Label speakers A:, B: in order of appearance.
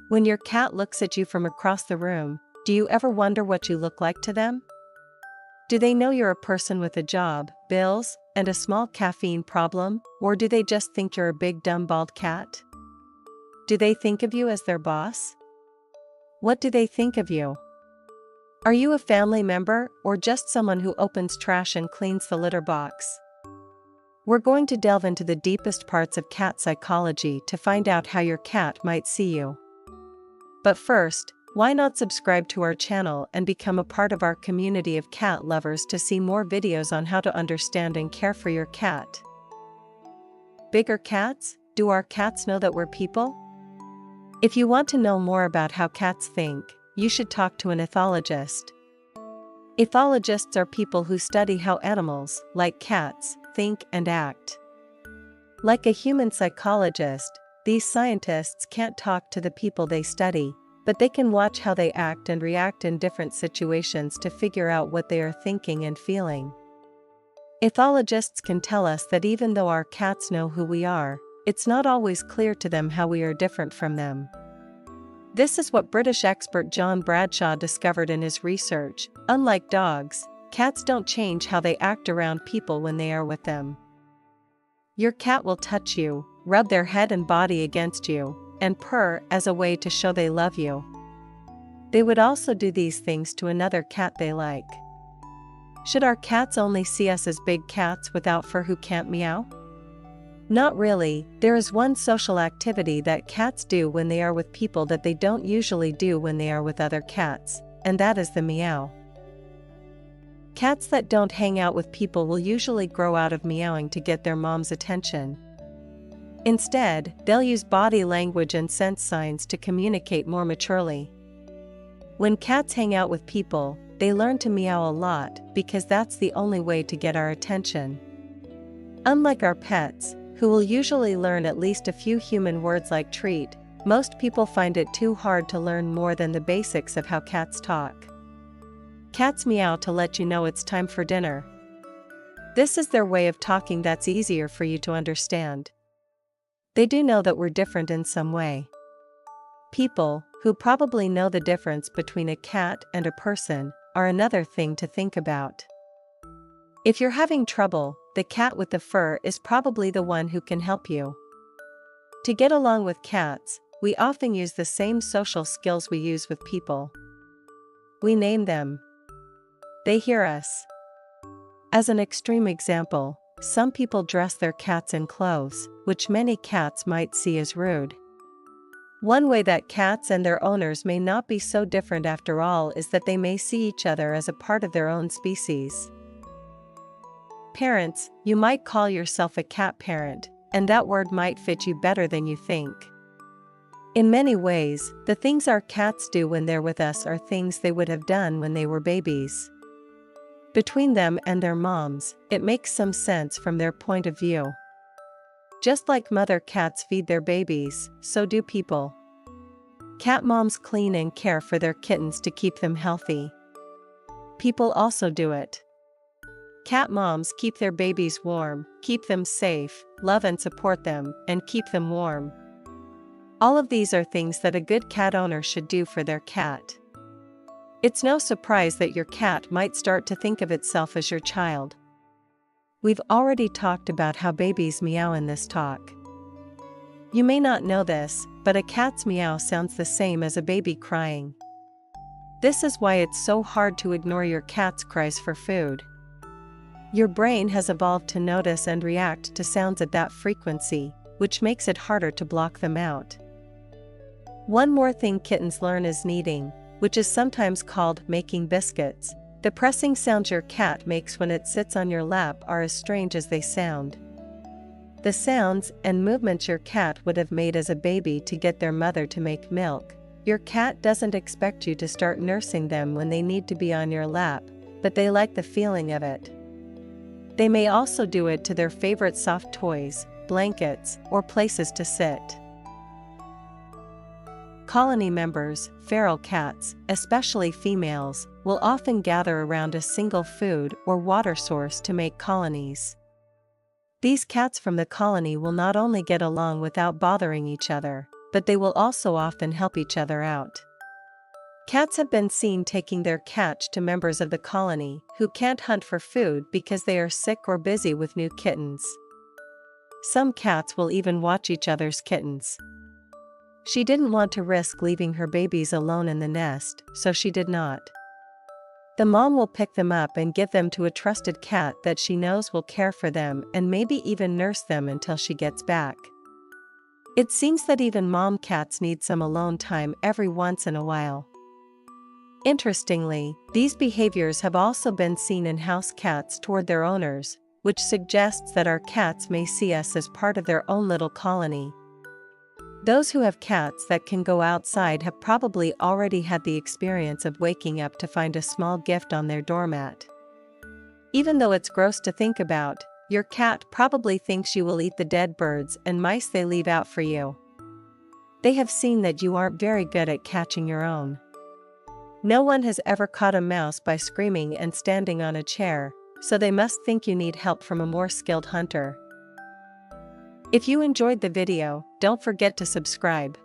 A: When your cat looks at you from across the room, do you ever wonder what you look like to them? Do they know you're a person with a job, bills, and a small caffeine problem, or do they just think you're a big dumb bald cat? Do they think of you as their boss? What do they think of you? Are you a family member or just someone who opens trash and cleans the litter box? We're going to delve into the deepest parts of cat psychology to find out how your cat might see you. But first, why not subscribe to our channel and become a part of our community of cat lovers to see more videos on how to understand and care for your cat? Bigger cats? Do our cats know that we're people? If you want to know more about how cats think, you should talk to an ethologist. Ethologists are people who study how animals, like cats, think and act. Like a human psychologist, these scientists can't talk to the people they study, but they can watch how they act and react in different situations to figure out what they are thinking and feeling. Ethologists can tell us that even though our cats know who we are, it's not always clear to them how we are different from them. This is what British expert John Bradshaw discovered in his research. Unlike dogs, cats don't change how they act around people when they are with them. Your cat will touch you, rub their head and body against you, and purr as a way to show they love you. They would also do these things to another cat they like. Should our cats only see us as big cats without fur who can't meow? Not really. There is one social activity that cats do when they are with people that they don't usually do when they are with other cats, and that is the meow. Cats that don't hang out with people will usually grow out of meowing to get their mom's attention. Instead, they'll use body language and sense signs to communicate more maturely. When cats hang out with people, they learn to meow a lot because that's the only way to get our attention. Unlike our pets, who will usually learn at least a few human words like treat, most people find it too hard to learn more than the basics of how cats talk. Cats meow to let you know it's time for dinner. This is their way of talking that's easier for you to understand. They do know that we're different in some way. People, who probably know the difference between a cat and a person, are another thing to think about. If you're having trouble, the cat with the fur is probably the one who can help you. To get along with cats, we often use the same social skills we use with people. We name them. They hear us. As an extreme example, some people dress their cats in clothes, which many cats might see as rude. One way that cats and their owners may not be so different after all is that they may see each other as a part of their own species. Parents, you might call yourself a cat parent, and that word might fit you better than you think. In many ways, the things our cats do when they're with us are things they would have done when they were babies. Between them and their moms, it makes some sense from their point of view. Just like mother cats feed their babies, so do people. Cat moms clean and care for their kittens to keep them healthy. People also do it. Cat moms keep their babies warm, keep them safe, love and support them, and keep them warm. All of these are things that a good cat owner should do for their cat. It's no surprise that your cat might start to think of itself as your child. We've already talked about how babies meow in this talk. You may not know this, but a cat's meow sounds the same as a baby crying. This is why it's so hard to ignore your cat's cries for food. Your brain has evolved to notice and react to sounds at that frequency, which makes it harder to block them out. One more thing kittens learn is kneading, which is sometimes called making biscuits. The pressing sounds your cat makes when it sits on your lap are as strange as they sound. The sounds and movements your cat would have made as a baby to get their mother to make milk. Your cat doesn't expect you to start nursing them when they need to be on your lap, but they like the feeling of it. They may also do it to their favorite soft toys, blankets, or places to sit. Colony members, feral cats, especially females, will often gather around a single food or water source to make colonies. These cats from the colony will not only get along without bothering each other, but they will also often help each other out. Cats have been seen taking their catch to members of the colony who can't hunt for food because they are sick or busy with new kittens. Some cats will even watch each other's kittens. She didn't want to risk leaving her babies alone in the nest, so she did not. The mom will pick them up and give them to a trusted cat that she knows will care for them and maybe even nurse them until she gets back. It seems that even mom cats need some alone time every once in a while. Interestingly, these behaviors have also been seen in house cats toward their owners, which suggests that our cats may see us as part of their own little colony. Those who have cats that can go outside have probably already had the experience of waking up to find a small gift on their doormat. Even though it's gross to think about, your cat probably thinks you will eat the dead birds and mice they leave out for you. They have seen that you aren't very good at catching your own. No one has ever caught a mouse by screaming and standing on a chair, so they must think you need help from a more skilled hunter. If you enjoyed the video, don't forget to subscribe.